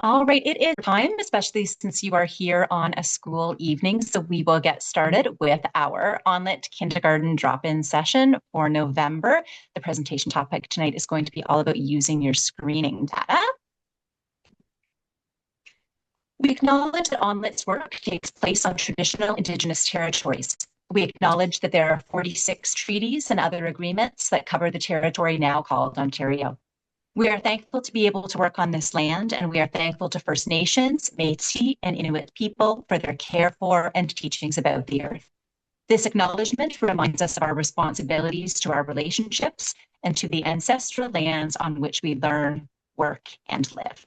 All right, it is time, especially since you are here on a school evening. So we will get started with our ONlit Kindergarten drop-in session for November. The presentation topic tonight is going to be all about using your screening data. We acknowledge that ONLIT's work takes place on traditional Indigenous territories. We acknowledge that there are 46 treaties and other agreements that cover the territory now called Ontario. We are thankful to be able to work on this land, and we are thankful to First Nations, Métis, and Inuit people for their care for and teachings about the earth. This acknowledgement reminds us of our responsibilities to our relationships and to the ancestral lands on which we learn, work, and live.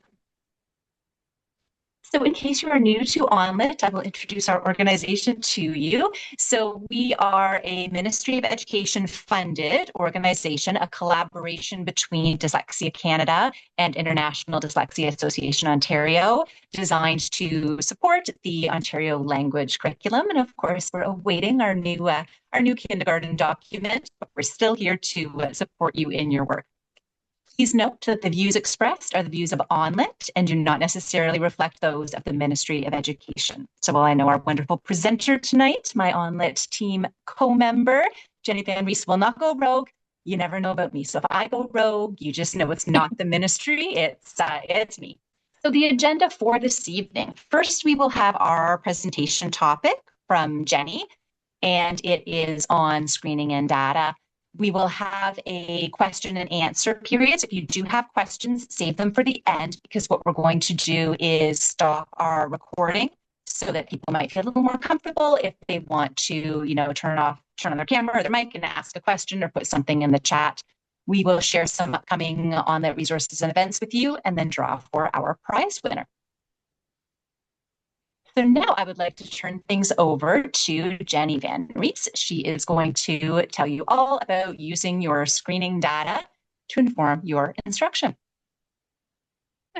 So in case you are new to ONlit, I will introduce our organization to you. So we are a Ministry of Education funded organization, a collaboration between Dyslexia Canada and International Dyslexia Association Ontario, designed to support the Ontario language curriculum. And of course, we're awaiting our new kindergarten document, but we're still here to support you in your work. Please note that the views expressed are the views of ONlit and do not necessarily reflect those of the Ministry of Education. So while I know our wonderful presenter tonight, my ONlit team co-member, Jenny Van Rees, will not go rogue. You never know about me. So if I go rogue, you just know it's not the ministry, it's me. So the agenda for this evening, first we will have our presentation topic from Jenny, and it is on screening and data. We will have a question and answer period. If you do have questions, save them for the end, because what we're going to do is stop our recording so that people might feel a little more comfortable if they want to, turn on their camera or their mic and ask a question or put something in the chat. We will share some upcoming ONlit resources and events with you and then draw for our prize winner. So now I would like to turn things over to Jenny Van Rees. She is going to tell you all about using your screening data to inform your instruction.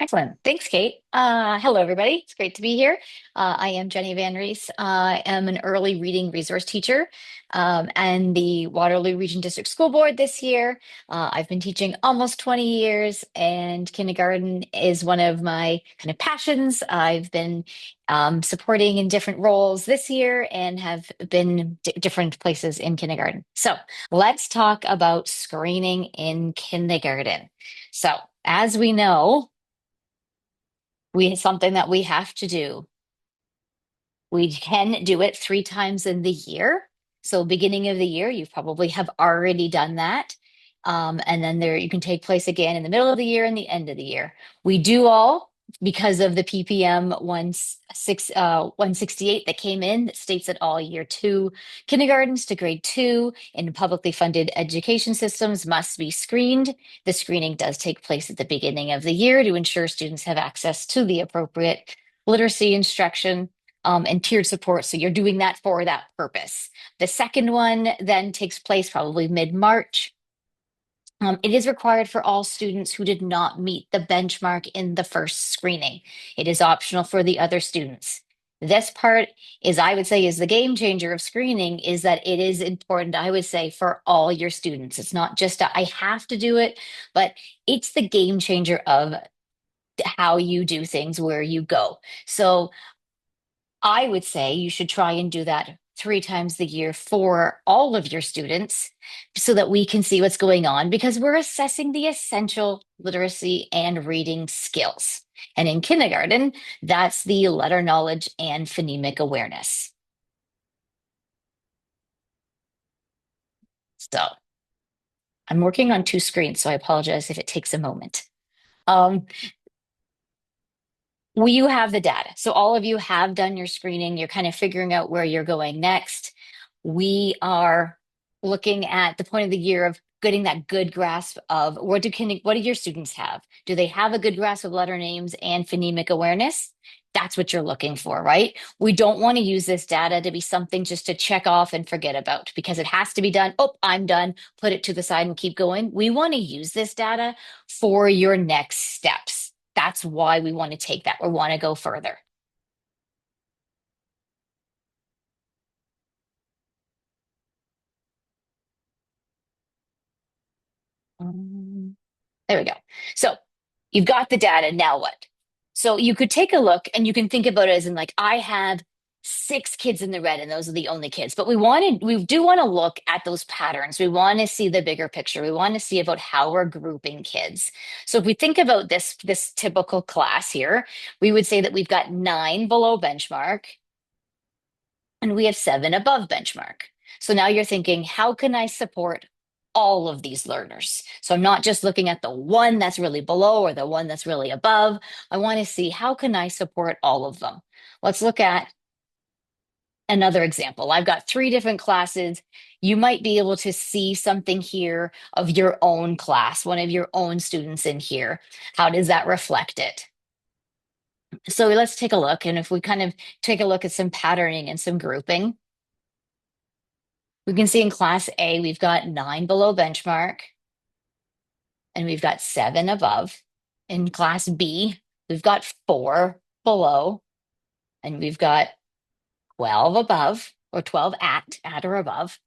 Excellent. Thanks, Kate. Hello, everybody. It's great to be here. I am Jenny Van Rees. I am an early reading resource teacher and the Waterloo Region District School Board this year. I've been teaching almost 20 years, and kindergarten is one of my kind of passions. I've been supporting in different roles this year and have been different places in kindergarten. So let's talk about screening in kindergarten. So as we know, something that we have to do. We can do it 3 times in the year. So beginning of the year, you probably have already done that. And then you can take place again in the middle of the year and the end of the year. We do all because of the PPM 168 that came in that states that all year 2 kindergartens to grade 2 in publicly funded education systems must be screened. The screening does take place at the beginning of the year to ensure students have access to the appropriate literacy instruction and tiered support. So you're doing that for that purpose. The second one then takes place probably mid-March. It is required for all students who did not meet the benchmark in the first screening. It is optional for the other students. This part is, I would say, is the game changer of screening, is that it is important, I would say, for all your students. It's not just I have to do it, but it's the game changer of how you do things, where you go. So I would say you should try and do that 3 times a year for all of your students so that we can see what's going on, because we're assessing the essential literacy and reading skills. And in kindergarten, that's the letter knowledge and phonemic awareness. So I'm working on 2 screens, so I apologize if it takes a moment. You have the data. So all of you have done your screening. You're kind of figuring out where you're going next. We are looking at the point of the year of getting that good grasp of what do your students have? Do they have a good grasp of letter names and phonemic awareness? That's what you're looking for, right? We don't want to use this data to be something just to check off and forget about, because it has to be done. Oh, I'm done. Put it to the side and keep going. We want to use this data for your next steps. That's why we want to take that. We want to go further. There we go. So you've got the data. Now what? So you could take a look and you can think about it as in like, I have 6 kids in the red and those are the only kids. But we do want to look at those patterns. We want to see the bigger picture. We want to see about how we're grouping kids. So if we think about this typical class here, we would say that we've got 9 below benchmark and we have 7 above benchmark. So now you're thinking, how can I support all of these learners? So I'm not just looking at the one that's really below or the one that's really above. I want to see how can I support all of them? Let's look at another example. I've got 3 different classes. You might be able to see something here of your own class, one of your own students in here. How does that reflect it? So let's take a look. And if we kind of take a look at some patterning and some grouping, we can see in class A, we've got 9 below benchmark and we've got 7 above. In class B, we've got 4 below and we've got 12 above or 12 at or above.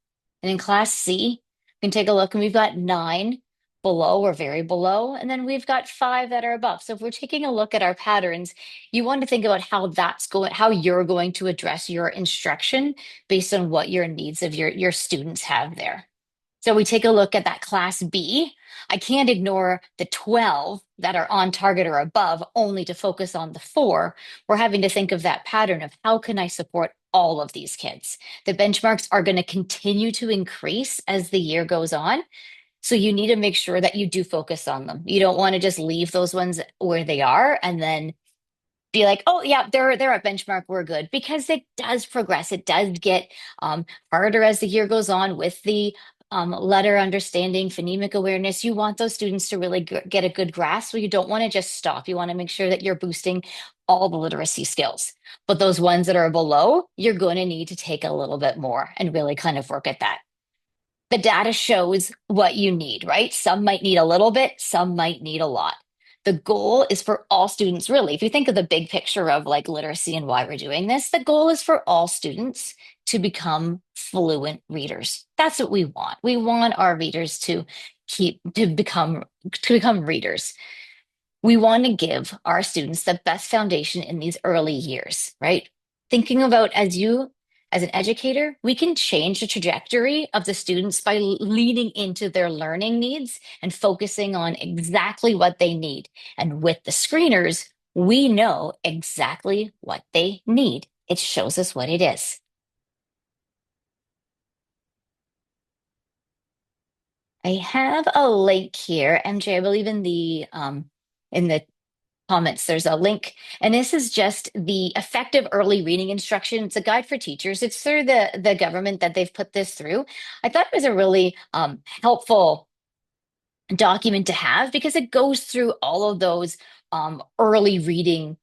And in class C, we can take a look and we've got 9 below or very below, and then we've got 5 that are above. So if we're taking a look at our patterns, you want to think about how you're going to address your instruction based on what your needs of your students have there. So we take a look at that class B. I can't ignore the 12 that are on target or above only to focus on the 4. We're having to think of that pattern of how can I support all of these kids? The benchmarks are going to continue to increase as the year goes on. So you need to make sure that you do focus on them. You don't want to just leave those ones where they are and then be like, oh yeah, they're at benchmark, we're good, because it does progress. It does get harder as the year goes on with the letter understanding, phonemic awareness. You want those students to really get a good grasp. So you don't want to just stop. You want to make sure that you're boosting all the literacy skills. But those ones that are below, you're going to need to take a little bit more and really kind of work at that. The data shows what you need, right? Some might need a little bit, some might need a lot. The goal is for all students, really. If you think of the big picture of like literacy and why we're doing this, the goal is for all students to become fluent readers. That's what we want. We want our readers to become readers. We want to give our students the best foundation in these early years, right? Thinking about as an educator, we can change the trajectory of the students by leaning into their learning needs and focusing on exactly what they need. And with the screeners, we know exactly what they need. It shows us what it is. I have a link here, MJ, I believe in the comments, there's a link, and this is just the effective early reading instruction. It's a guide for teachers. It's through the government that they've put this through. I thought it was a really helpful document to have because it goes through all of those early reading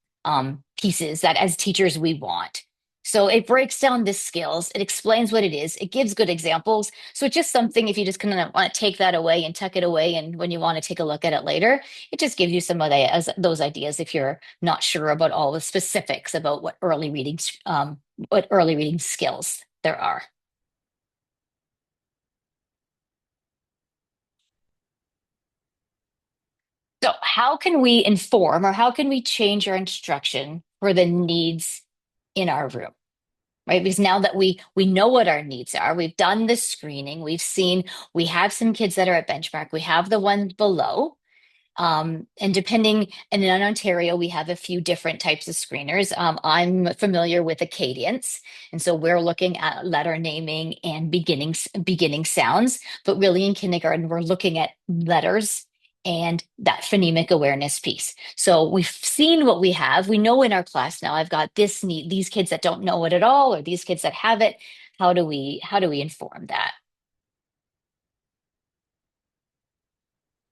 pieces that as teachers we want. So it breaks down the skills, it explains what it is, it gives good examples. So it's just something if you just kind of want to take that away and tuck it away, and when you want to take a look at it later, it just gives you some of those ideas if you're not sure about all the specifics about what early reading skills there are. So how can we inform or how can we change our instruction for the needs in our room? Right? Because now that we know what our needs are, we've done the screening, we have some kids that are at benchmark, we have the ones below. And in Ontario, we have a few different types of screeners. I'm familiar with Acadians, and so we're looking at letter naming and beginning sounds. But really, in kindergarten, we're looking at letters and that phonemic awareness piece. So we've seen what we have. We know in our class now, I've got this need, these kids that don't know it at all, or these kids that have it. How do we inform that?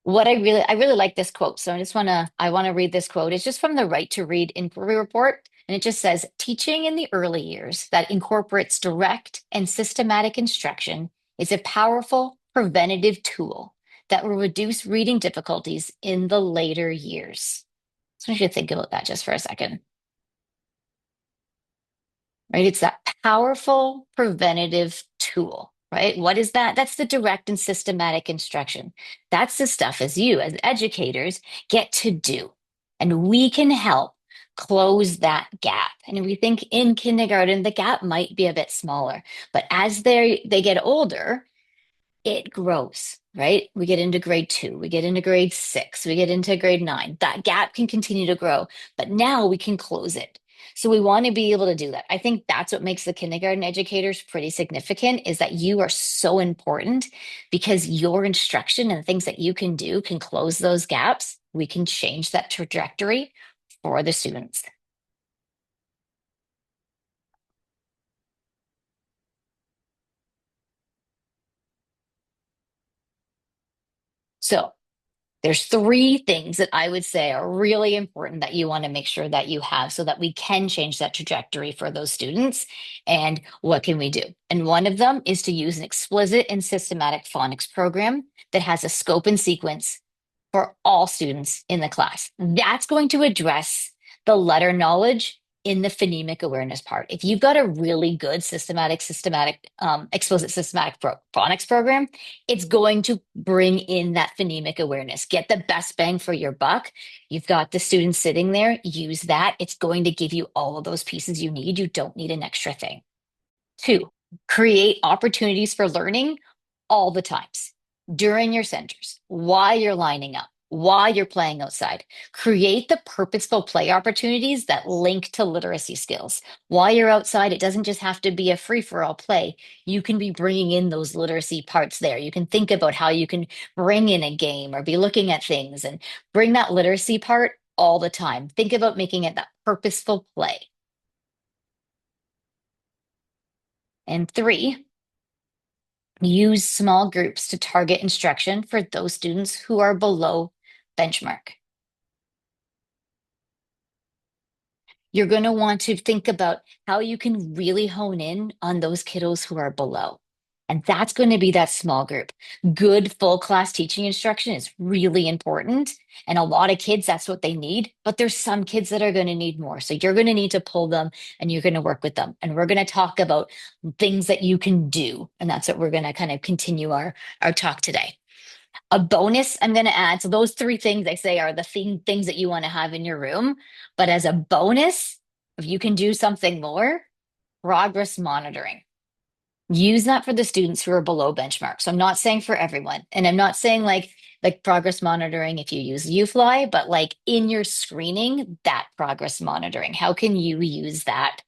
I really like this quote. So I want to read this quote. It's just from the Right to Read Inquiry Report. And it just says, teaching in the early years that incorporates direct and systematic instruction is a powerful preventative tool that will reduce reading difficulties in the later years. So I should think about that just for a second. Right? It's that powerful preventative tool. Right? What is that? That's the direct and systematic instruction. That's the stuff as educators get to do. And we can help close that gap. And we think in kindergarten, the gap might be a bit smaller, but as they get older, it grows, right? We get into grade 2, we get into grade 6, we get into grade 9. That gap can continue to grow, but now we can close it. So we want to be able to do that. I think that's what makes the kindergarten educators pretty significant is that you are so important because your instruction and things that you can do can close those gaps. We can change that trajectory for the students. So there's three things that I would say are really important that you want to make sure that you have so that we can change that trajectory for those students. And what can we do? And one of them is to use an explicit and systematic phonics program that has a scope and sequence for all students in the class. That's going to address the letter knowledge in the phonemic awareness part. If you've got a really good explicit systematic phonics program, it's going to bring in that phonemic awareness. Get the best bang for your buck. You've got the students sitting there, use that. It's going to give you all of those pieces you need. You don't need an extra thing. 2, create opportunities for learning all the times during your centers, while you're lining up, while you're playing outside. Create the purposeful play opportunities that link to literacy skills. While you're outside, it doesn't just have to be a free-for-all play. You can be bringing in those literacy parts there. You can think about how you can bring in a game or be looking at things and bring that literacy part all the time. Think about making it that purposeful play. And 3, use small groups to target instruction for those students who are below benchmark. You're going to want to think about how you can really hone in on those kiddos who are below. And that's going to be that small group. Good full class teaching instruction is really important. And a lot of kids, that's what they need. But there's some kids that are going to need more. So you're going to need to pull them and you're going to work with them. And we're going to talk about things that you can do. And that's what we're going to kind of continue our talk today. A bonus I'm going to add. So those 3 things I say are the things that you want to have in your room. But as a bonus, if you can do something more, progress monitoring. Use that for the students who are below benchmark. So I'm not saying for everyone. And I'm not saying like progress monitoring if you use UFly, but like in your screening, that progress monitoring. How can you use that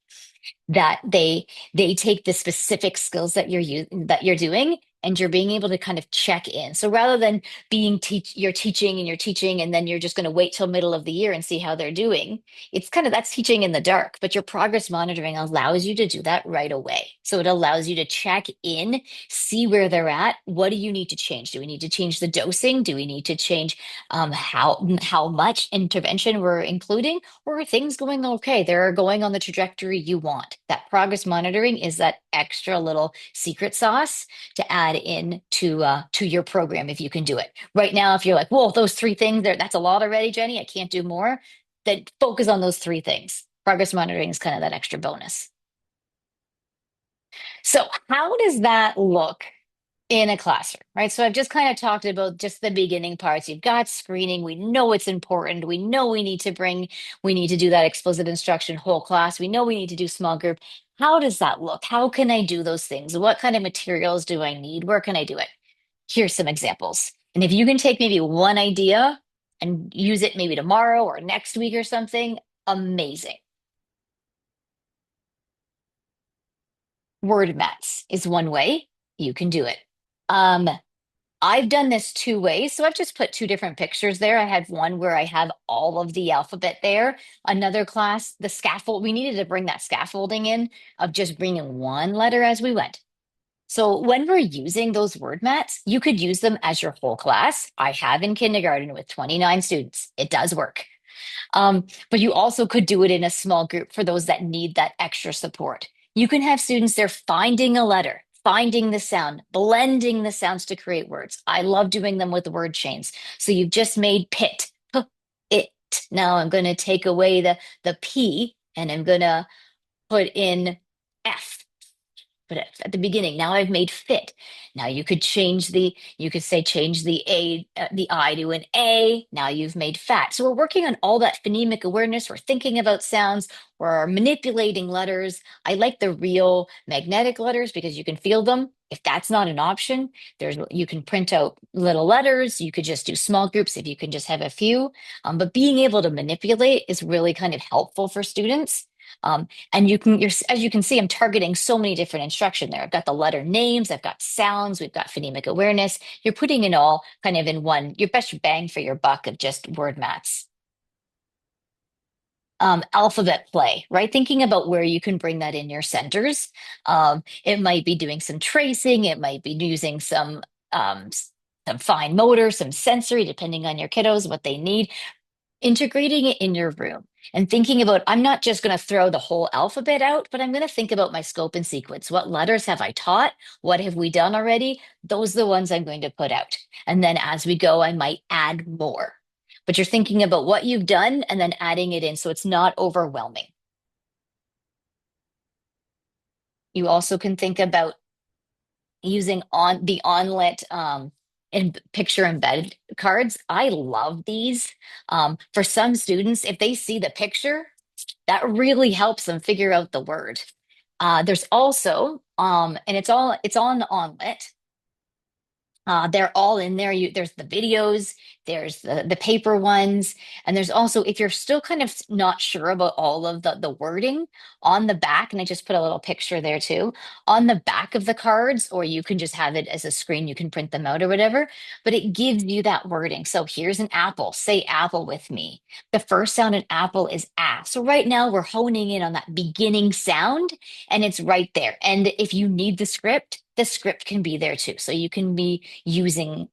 they take the specific skills that you're doing and you're being able to kind of check in. So rather than you're teaching and then you're just going to wait till middle of the year and see how they're doing, it's kind of that's teaching in the dark, but your progress monitoring allows you to do that right away. So it allows you to check in, see where they're at. What do you need to change? Do we need to change the dosing? Do we need to change how much intervention we're including? Or are things going okay? They're going on the trajectory you want. That progress monitoring is that extra little secret sauce to add in to your program if you can do it. Right now, if you're like, whoa, those 3 things there, that's a lot already, Jenny. I can't do more. Then focus on those 3 things. Progress monitoring is kind of that extra bonus. So how does that look in a classroom, right? So I've just kind of talked about just the beginning parts. You've got screening. We know it's important. We know we need to do that explicit instruction whole class. We know we need to do small group. How does that look? How can I do those things? What kind of materials do I need? Where can I do it? Here's some examples. And if you can take maybe one idea and use it maybe tomorrow or next week or something, amazing. Word mats is one way you can do it. Um, I've done this 2 ways. So I've just put 2 different pictures there. I had one where I have all of the alphabet there. Another class, the scaffold, we needed to bring that scaffolding in of just bringing one letter as we went. So when we're using those word mats, you could use them as your whole class. I have in kindergarten with 29 students. It does work. But you also could do it in a small group for those that need that extra support. You can have students there finding a letter, finding the sound, blending the sounds to create words. I love doing them with word chains. So you've just made pit, it. Now I'm going to take away the P and I'm going to put in F. but at the beginning, now I've made fit. Now you could change the I to an A. Now you've made fat. So we're working on all that phonemic awareness. We're thinking about sounds. We're manipulating letters. I like the real magnetic letters because you can feel them. If that's not an option, you can print out little letters. You could just do small groups if you can just have a few. But being able to manipulate is really kind of helpful for students. And as you can see, I'm targeting so many different instruction there. I've got the letter names, I've got sounds, we've got phonemic awareness. You're putting it all kind of in one, your best bang for your buck of just word mats. Alphabet play, right? Thinking about where you can bring that in your centers. It might be doing some tracing, it might be using some fine motor, some sensory, depending on your kiddos, what they need, integrating it in your room and thinking about, I'm not just going to throw the whole alphabet out, but I'm going to think about my scope and sequence. What letters have I taught? What have we done already? Those are the ones I'm going to put out. And then as we go, I might add more. But you're thinking about what you've done and then adding it in so it's not overwhelming. You also can think about using on the ONlit and picture embedded cards. I love these. For some students, if they see the picture, that really helps them figure out the word. There's also, and it's on ONlit. They're all in there. There's the videos, there's the paper ones, and there's also, if you're still kind of not sure about all of the wording on the back, and I just put a little picture there too, on the back of the cards, or you can just have it as a screen, you can print them out or whatever, but it gives you that wording. So here's an apple. Say apple with me. The first sound in apple is ah. So right now we're honing in on that beginning sound, and it's right there. And if you need the script can be there too. So you can be using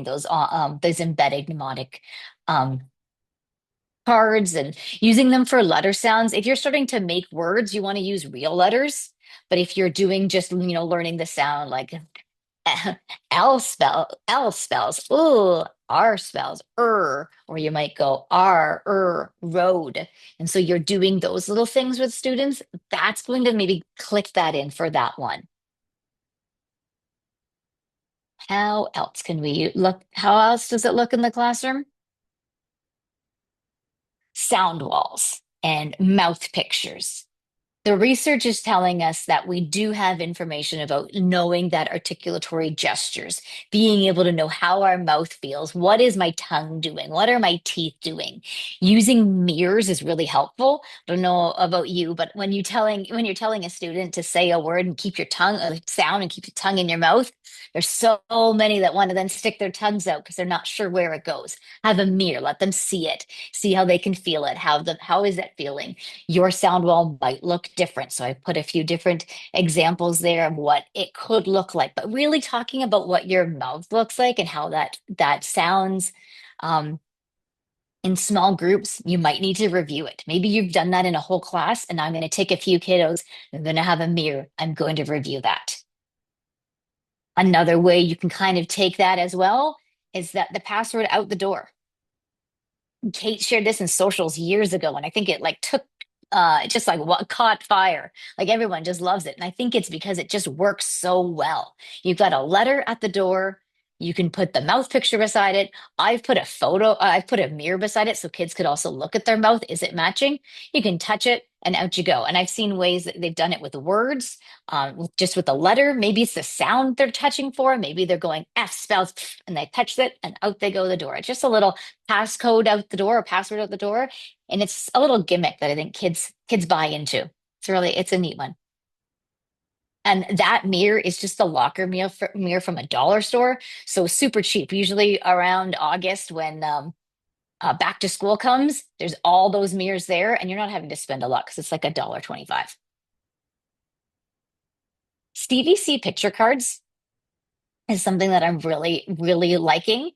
those embedded mnemonic um, cards and using them for letter sounds. If you're starting to make words, you want to use real letters. But if you're doing just learning the sound, like L spells ooh, R spells or you might go road. And so you're doing those little things with students. That's going to maybe click that in for that one. How else can we look? How else does it look in the classroom? Sound walls and mouth pictures. The research is telling us that we do have information about knowing that articulatory gestures, being able to know how our mouth feels. What is my tongue doing? What are my teeth doing? Using mirrors is really helpful. I don't know about you, but when you're telling a student to say a word and keep your tongue, a sound and keep your tongue in your mouth, there's so many that want to then stick their tongues out because they're not sure where it goes. Have a mirror, let them see it, see how they can feel it. How is that feeling? Your sound wall might look different. So I put a few different examples there of what it could look like, but really talking about what your mouth looks like and how that sounds. In small groups, you might need to review it. Maybe you've done that in a whole class, and I'm going to take a few kiddos. I'm going to have a mirror. I'm going to review that. Another way you can kind of take that as well is that the password out the door. Kate shared this in socials years ago, and I think it like took it just like what caught fire. Like everyone just loves it. And I think it's because it just works so well. You've got a letter at the door. You can put the mouth picture beside it. I've put a mirror beside it so kids could also look at their mouth. Is it matching? You can touch it and out you go. And I've seen ways that they've done it with words, just with the letter. Maybe it's the sound they're touching for. Maybe they're going F spells and they touch it and out they go the door. It's just a little passcode out the door or password out the door. And it's a little gimmick that I think kids buy into. It's a neat one. And that mirror is just a locker mirror from a dollar store. So super cheap. Usually around August when back to school comes, there's all those mirrors there and you're not having to spend a lot because it's like $1.25. Stevie C picture cards is something that I'm really, really liking.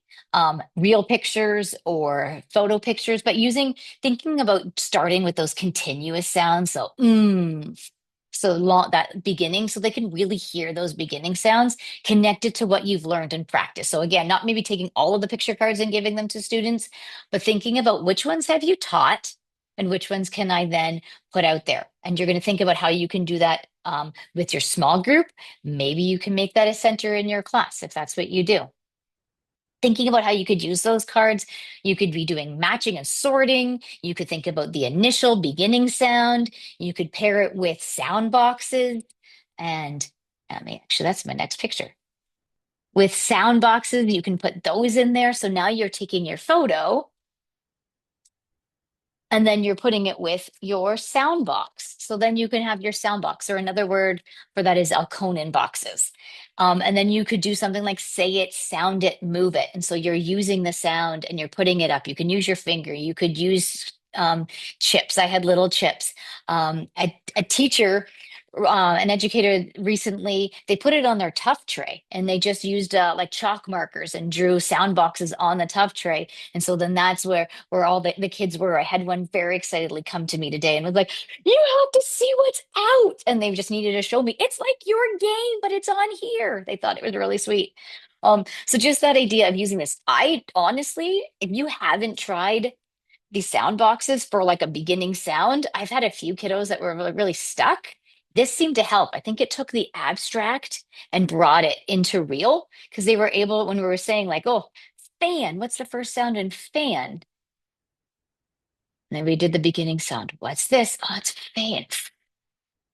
Real pictures or photo pictures, but thinking about starting with those continuous sounds. So, so long that beginning, so they can really hear those beginning sounds connected to what you've learned in practice. So again, not maybe taking all of the picture cards and giving them to students, but thinking about which ones have you taught and which ones can I then put out there. And you're going to think about how you can do that With your small group, maybe you can make that a center in your class if that's what you do. Thinking about how you could use those cards, you could be doing matching and sorting. You could think about the initial beginning sound. You could pair it with sound boxes. And actually, that's my next picture. With sound boxes, you can put those in there. So now you're taking your photo and then you're putting it with your sound box. So then you can have your sound box, or another word for that is Alconin boxes. And then you could do something like say it, sound it, move it. And so you're using the sound and you're putting it up. You can use your finger. You could use chips. I had little chips. A teacher, an educator recently, they put it on their tough tray and they just used like chalk markers and drew sound boxes on the tough tray. And so then that's where all the kids were. I had one very excitedly come to me today and was like, "You have to see what's out." And they just needed to show me, "It's like your game, but it's on here." They thought it was really sweet. So just that idea of using this, I honestly, if you haven't tried these sound boxes for like a beginning sound, I've had a few kiddos that were really stuck. This seemed to help. I think it took the abstract and brought it into real because they were able, when we were saying like, "Oh, fan, what's the first sound in fan?" And then we did the beginning sound. What's this? Oh, it's fan.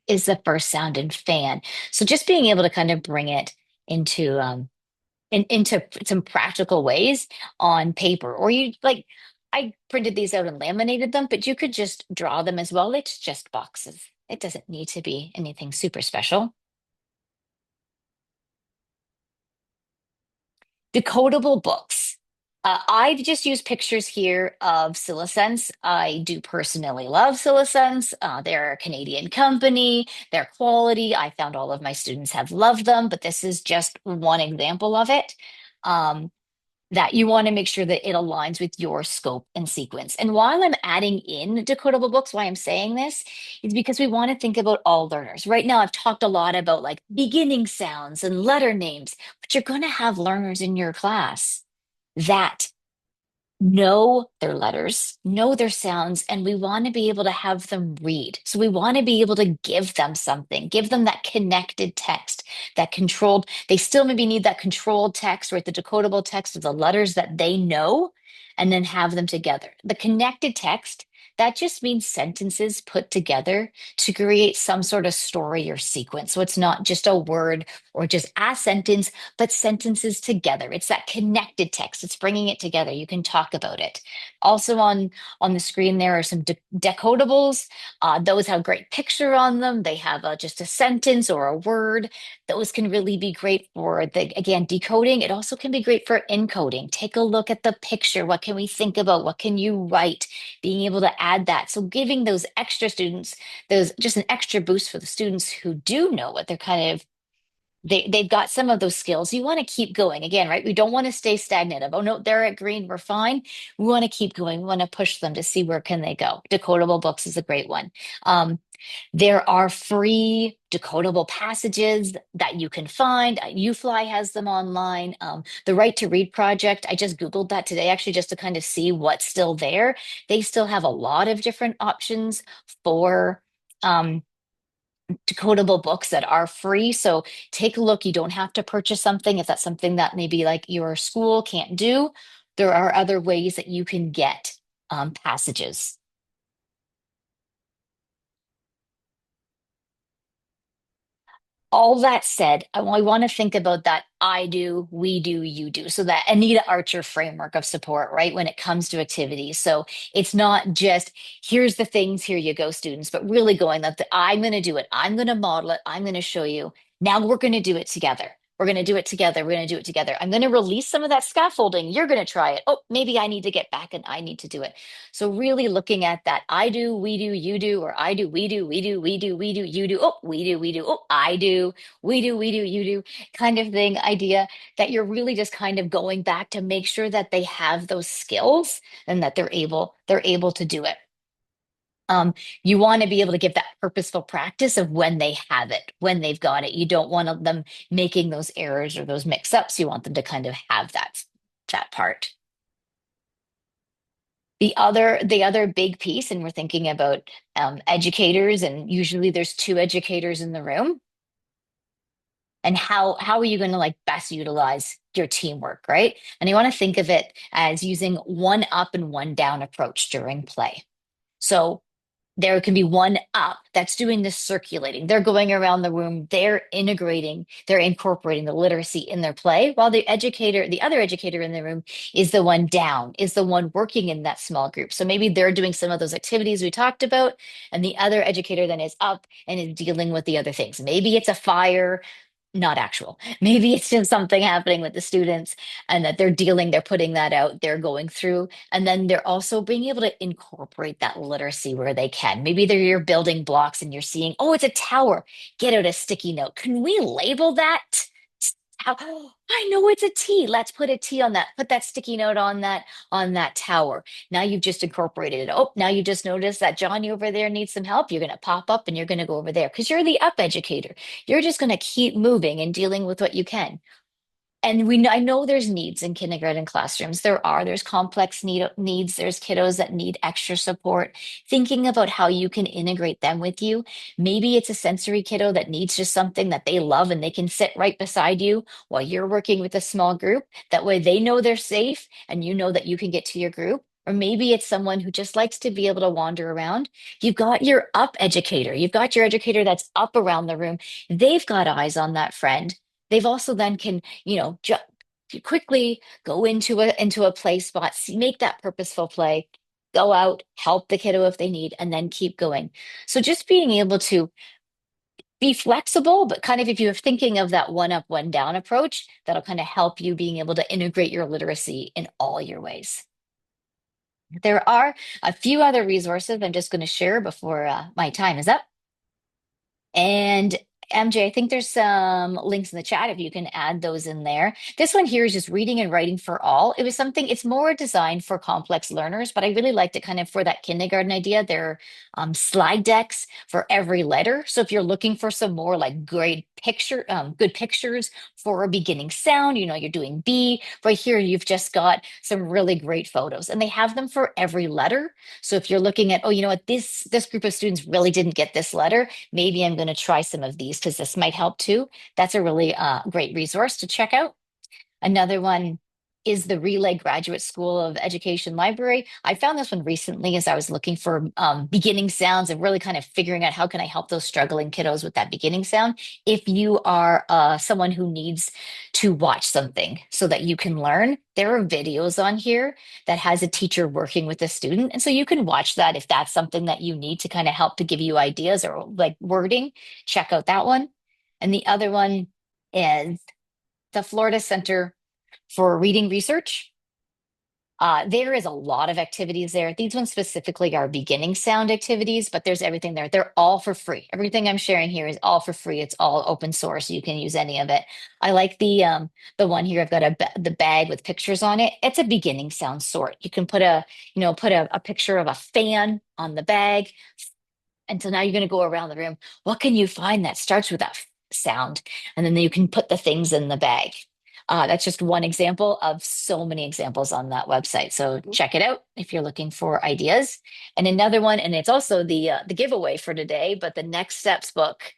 Is the first sound in fan. So just being able to kind of bring it into into some practical ways on paper, or you like, I printed these out and laminated them, but you could just draw them as well. It's just boxes. It doesn't need to be anything super special. Decodable books. I've just used pictures here of Silasense. I do personally love Silasense. They're a Canadian company. Their quality, I found all of my students have loved them, but this is just one example of it. Um, that you want to make sure that it aligns with your scope and sequence. And while I'm adding in decodable books, why I'm saying this is because we want to think about all learners. Right now, I've talked a lot about like beginning sounds and letter names, but you're going to have learners in your class that know their letters, know their sounds, and we want to be able to have them read. So we want to be able to give them something, give them that connected text, that controlled, they still maybe need that controlled text, right? The decodable text of the letters that they know, and then have them together. The connected text, that just means sentences put together to create some sort of story or sequence. So it's not just a word or just a sentence, but sentences together. It's that connected text. It's bringing it together. You can talk about it. Also on the screen, there are some decodables. Those have great picture on them. They have just a sentence or a word. Those can really be great for the, again, decoding. It also can be great for encoding. Take a look at the picture. What can we think about? What can you write? Being able to add that. So giving those extra students, those just an extra boost for the students who do know what they're kind of they've got some of those skills. You want to keep going again, right? We don't want to stay stagnant of, "Oh no, they're at green, we're fine." We want to keep going. We want to push them to see where can they go. Decodable books is a great one. There are free decodable passages that you can find. UFly has them online. The Right to Read Project, I just Googled that today actually just to kind of see what's still there. They still have a lot of different options for decodable books that are free. So take a look. You don't have to purchase something if that's something that maybe like your school can't do. There are other ways that you can get passages. All that said, I want to think about that I do, we do, you do. So that Anita Archer framework of support, right? When it comes to activities. So it's not just here's the things, here you go, students, but really going that I'm going to do it. I'm going to model it. I'm going to show you. Now we're going to do it together. We're going to do it together. We're going to do it together. I'm going to release some of that scaffolding. You're going to try it. Oh, maybe I need to get back and I need to do it. So really looking at that I do, we do, you do, or I do, we do, we do, we do, we do, you do, oh, we do, we do, oh, I do, we do, you do, kind of thing idea that you're really just kind of going back to make sure that they have those skills and that they're able to do it. You want to be able to give that purposeful practice of when they have it, when they've got it. You don't want them making those errors or those mix-ups. You want them to kind of have that part. The other big piece, and we're thinking about educators, and usually there's two educators in the room. And how are you going to like best utilize your teamwork, right? And you want to think of it as using one up and one down approach during play. So there can be one up that's doing the circulating. They're going around the room, they're incorporating the literacy in their play, while the other educator in the room is the one down, is the one working in that small group. So maybe they're doing some of those activities we talked about, and the other educator then is up and is dealing with the other things. Maybe it's a fire, not actual. Maybe it's just something happening with the students and that they're putting that out, they're going through. And then they're also being able to incorporate that literacy where they can. Maybe they're your building blocks and you're seeing, oh, it's a tower. Get out a sticky note. Can we label that? Oh, I know it's a T. Let's put a T on that. Put that sticky note on that tower. Now you've just incorporated it. Oh, now you just noticed that Johnny over there needs some help. You're going to pop up and you're going to go over there because you're the up educator. You're just going to keep moving and dealing with what you can. And I know there's needs in kindergarten classrooms. There's complex needs. There's kiddos that need extra support. Thinking about how you can integrate them with you. Maybe it's a sensory kiddo that needs just something that they love and they can sit right beside you while you're working with a small group. That way they know they're safe and you know that you can get to your group. Or maybe it's someone who just likes to be able to wander around. You've got your up educator. You've got your educator that's up around the room. They've got eyes on that friend. They've also then can, quickly go into a play spot, make that purposeful play, go out, help the kiddo if they need, and then keep going. So just being able to be flexible, but kind of if you're thinking of that one up, one down approach, that'll kind of help you being able to integrate your literacy in all your ways. There are a few other resources I'm just going to share before my time is up. And MJ, I think there's some links in the chat if you can add those in there. This one here is just reading and writing for all. It's more designed for complex learners, but I really liked it kind of for that kindergarten idea. There are slide decks for every letter. So if you're looking for some more like good pictures for a beginning sound, you're doing B. Right here, you've just got some really great photos, and they have them for every letter. So if you're looking at, oh, you know what, this group of students really didn't get this letter, maybe I'm going to try some of these because this might help too. That's a really great resource to check out. Another one is the Relay Graduate School of Education Library. I found this one recently as I was looking for beginning sounds and really kind of figuring out how can I help those struggling kiddos with that beginning sound. If you are someone who needs to watch something so that you can learn, there are videos on here that has a teacher working with a student. And so you can watch that if that's something that you need to kind of help to give you ideas or like wording, check out that one. And the other one is the Florida Center for Reading Research. There is a lot of activities there. These ones specifically are beginning sound activities, but there's everything there. They're all for free. Everything I'm sharing here is all for free. It's all open source. You can use any of it. I like the one here. I've got the bag with pictures on it. It's a beginning sound sort. You can put a picture of a fan on the bag. And so now you're going to go around the room. What can you find that starts with that sound? And then you can put the things in the bag. That's just one example of so many examples on that website. So check it out if you're looking for ideas. And another one, and it's also the giveaway for today, but the Next Steps book.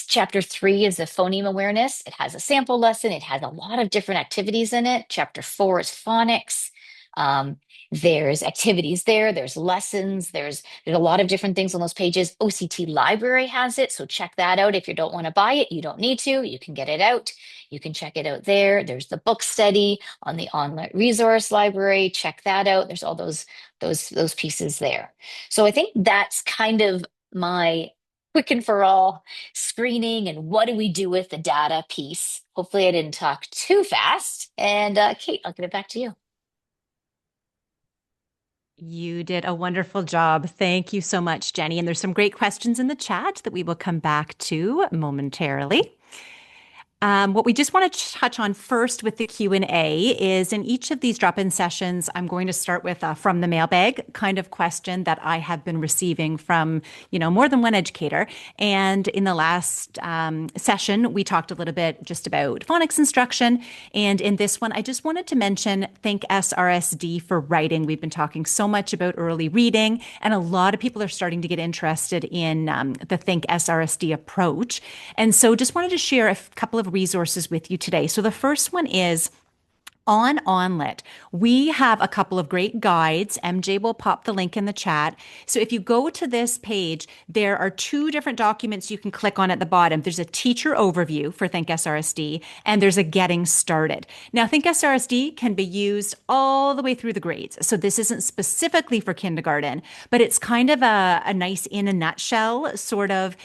Chapter 3 is the phoneme awareness. It has a sample lesson. It has a lot of different activities in it. Chapter 4 is phonics. There's activities there, there's lessons, there's a lot of different things on those pages. OCT Library has it, so check that out. If you don't want to buy it, you don't need to. You can get it out. You can check it out there. There's the book study on the ONlit Resource Library. Check that out. There's all those pieces there. So I think that's kind of my quick and for all screening and what do we do with the data piece. Hopefully I didn't talk too fast. And Kate, I'll give it back to you. You did a wonderful job. Thank you so much, Jenny. And there's some great questions in the chat that we will come back to momentarily. What we just want to touch on first with the Q&A is in each of these drop-in sessions, I'm going to start with a from the mailbag kind of question that I have been receiving from, more than one educator. And in the last session, we talked a little bit just about phonics instruction. And in this one, I just wanted to mention Think SRSD for writing. We've been talking so much about early reading, and a lot of people are starting to get interested in the Think SRSD approach. And so just wanted to share a couple of resources with you today. So the first one is on ONlit. We have a couple of great guides. MJ will pop the link in the chat. So if you go to this page, there are two different documents you can click on at the bottom. There's a teacher overview for Think SRSD, and there's a getting started. Now, Think SRSD can be used all the way through the grades. So this isn't specifically for kindergarten, but it's kind of a nice in a nutshell sort of,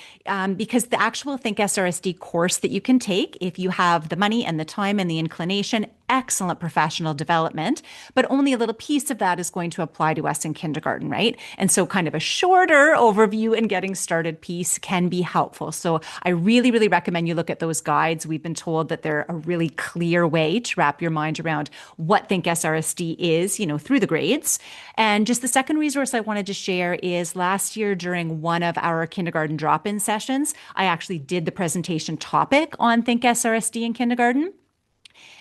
because the actual Think SRSD course that you can take, if you have the money and the time and the inclination, excellent professional development, but only a little piece of that is going to apply to us in kindergarten, right? And so kind of a shorter overview and getting started piece can be helpful. So I really, really recommend you look at those guides. We've been told that they're a really clear way to wrap your mind around what Think SRSD is, through the grades. And just the second resource I wanted to share is last year during one of our kindergarten drop-in sessions, I actually did the presentation topic on Think SRSD in kindergarten.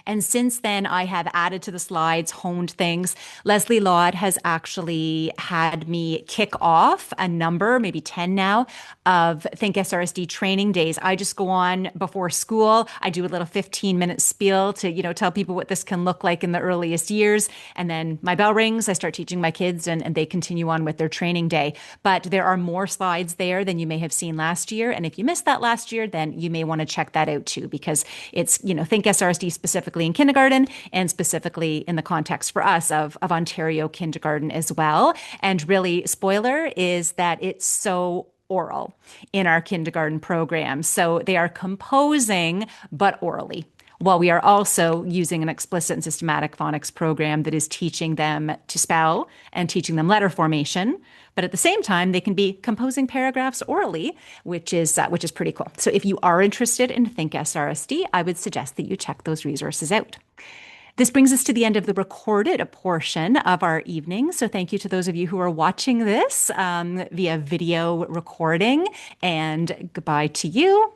And since then, I have added to the slides, honed things. Leslie Laud has actually had me kick off a number, maybe 10 now, of Think SRSD training days. I just go on before school. I do a little 15-minute spiel to, tell people what this can look like in the earliest years. And then my bell rings, I start teaching my kids, and they continue on with their training day. But there are more slides there than you may have seen last year. And if you missed that last year, then you may want to check that out too, because it's, Think SRSD specifically in kindergarten and specifically in the context for us of Ontario kindergarten as well. And really, spoiler is that it's so oral in our kindergarten program. So they are composing, but orally, while we are also using an explicit and systematic phonics program that is teaching them to spell and teaching them letter formation. But at the same time, they can be composing paragraphs orally, which is pretty cool. So if you are interested in Think SRSD, I would suggest that you check those resources out. This brings us to the end of the recorded portion of our evening. So thank you to those of you who are watching this via video recording, and goodbye to you.